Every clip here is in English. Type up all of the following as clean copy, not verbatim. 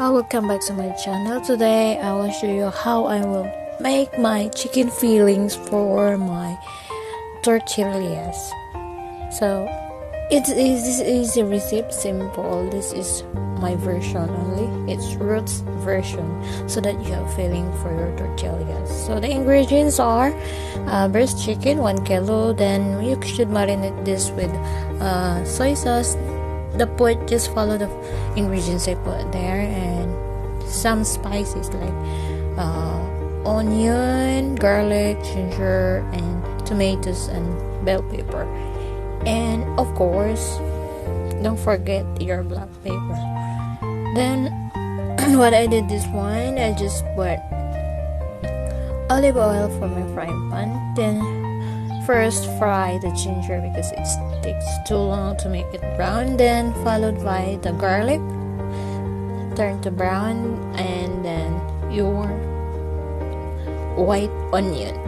Welcome back to my channel. Today I will show you how I will make my chicken fillings for my tortillas. So this is a recipe, simple. This is my version only. It's Ruth's version, so that you have filling for your tortillas. So the ingredients are breast chicken 1 kilo. Then you should marinate this with soy sauce. Just follow the ingredients I put there, and some spices like onion, garlic, ginger, and tomatoes and bell pepper. And of course, don't forget your black pepper. Then what I did this one, I just put olive oil for my frying pan. Then first fry the ginger because it takes too long to make it brown, then followed by the garlic, turn to brown, and then your white onion.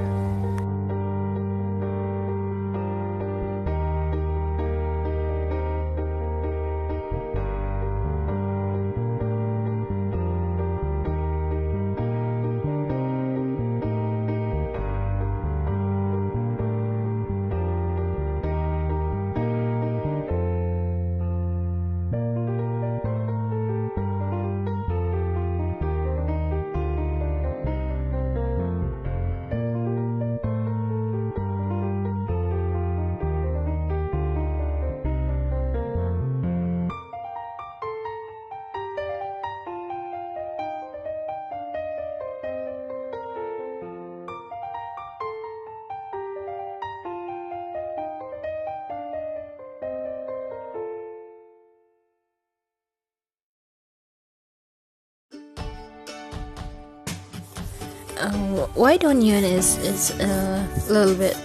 White onion is a little bit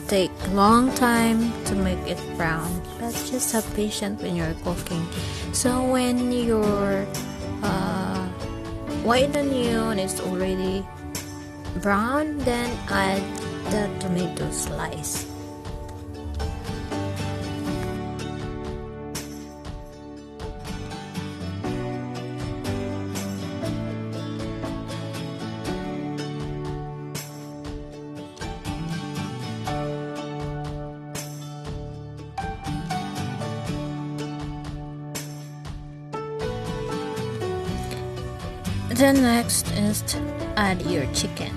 take long time to make it brown, but just have patience when you're cooking. So when your white onion is already brown, then add the tomato slice. Then next is to add your chicken.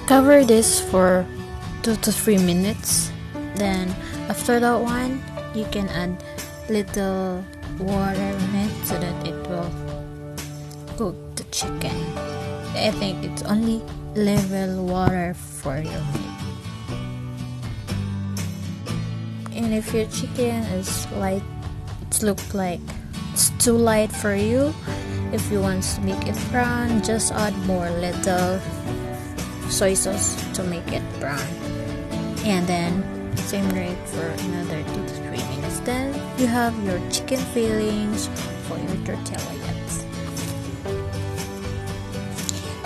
Cover this for 2 to 3 minutes. Then after that one, you can add little water in it so that it will cook the chicken. I think it's only level water for your meat. And if your chicken is light, it looks like it's too light for you. If you want to make it brown, just add more little soy sauce to make it brown, and then same rate for another 2 to 3 minutes. Then you have your chicken fillings for your tortillas.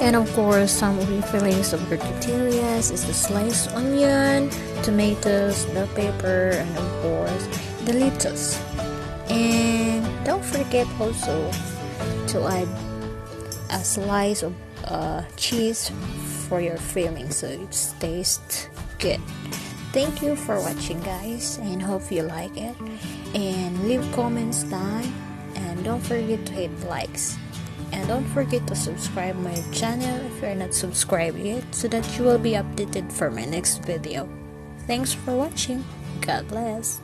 And of course, some of the fillings of your tortillas is the sliced onion, tomatoes, bell pepper, and of course the lettuce. And don't forget also to add a slice of cheese for your filling, so it tastes good. Thank you for watching, guys, and hope you like it, and leave comments down, and don't forget to hit likes, and don't forget to subscribe my channel if you're not subscribed yet, so that you will be updated for my next video. Thanks for watching. God bless.